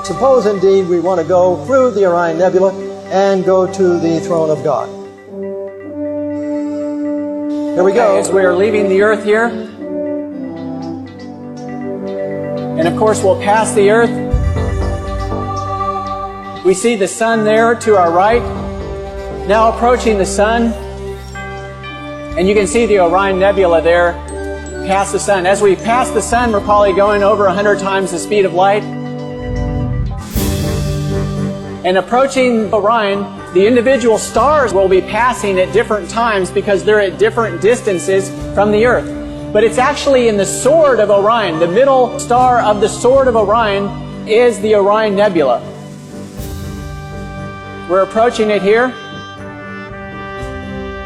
Suppose indeed we want to go through the Orion Nebula and go to the throne of God. Here we go. As we are leaving the earth here, and of course we'll pass the earth. We see the sun there to our right. Now approaching the sun, and you can see the Orion Nebula there past the sun. As we pass the sun, we're probably going over 100 times the speed of light. And approaching Orion, the individual stars will be passing at different times because they're at different distances from the earth. But it's actually in the Sword of Orion. The middle star of the Sword of Orion is the Orion Nebula. We're approaching it here.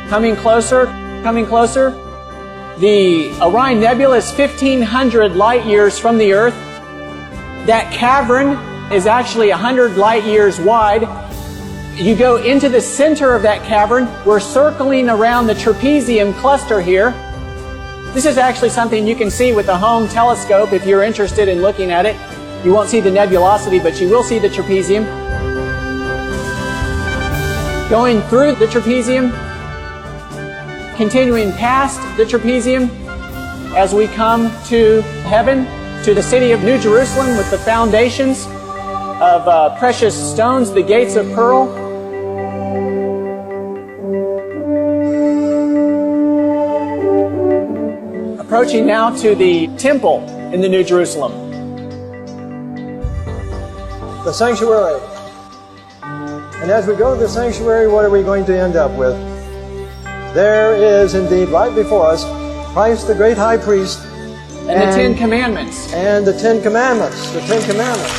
Coming closer, coming closer. The Orion Nebula is 1,500 light years from the earth. That cavern is actually 100 light years wide. You go into the center of that cavern. We're circling around the trapezium cluster here. This is actually something you can see with the home telescope if you're interested in looking at it. You won't see the nebulosity, but you will see the trapezium. Going through the trapezium, continuing past the trapezium, as we come to heaven, to the city of New Jerusalem with the foundations of precious stones, the gates of pearl. Approaching now to the temple in the New Jerusalem. The sanctuary. And as we go to the sanctuary, what are we going to end up with? There is indeed right before us Christ the great high priest and the Ten Commandments. And the Ten Commandments. The Ten Commandments.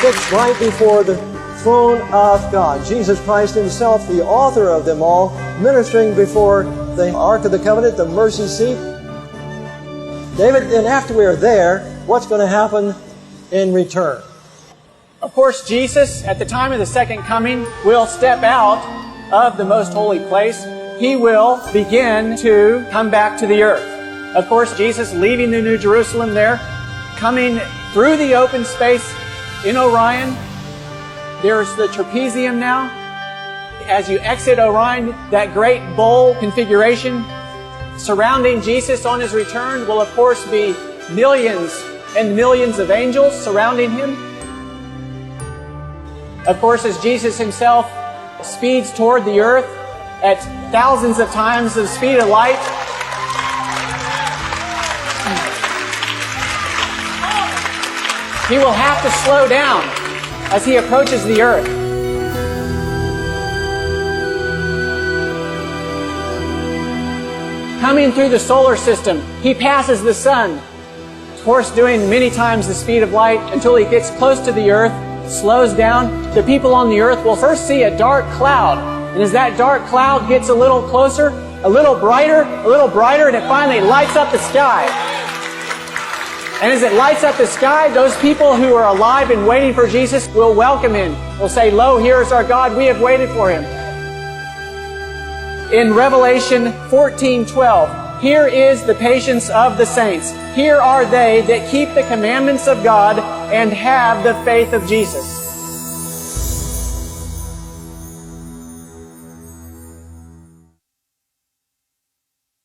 Fixed right before the throne of God. Jesus Christ himself, the author of them all, ministering before the Ark of the Covenant, the mercy seat. David, and after we are there, what's going to happen in return? Of course, Jesus, at the time of the second coming, will step out of the most holy place. He will begin to come back to the earth. Of course, Jesus leaving the New Jerusalem there, coming through the open space in Orion. There's the trapezium now. As you exit Orion, that great bowl configuration surrounding Jesus on his return will of course be millions and millions of angels surrounding him. Of course, as Jesus himself speeds toward the earth at thousands of times the speed of light, he will have to slow down as he approaches the earth. Coming through the solar system, he passes the sun, of course doing many times the speed of light until he gets close to the earth, slows down. The people on the earth will first see a dark cloud. And as that dark cloud gets a little closer, a little brighter, and it finally lights up the sky. And as it lights up the sky, those people who are alive and waiting for Jesus will welcome him. They'll say, "Lo, here is our God. We have waited for him." In Revelation 14:12, here is the patience of the saints. Here are they that keep the commandments of God and have the faith of Jesus.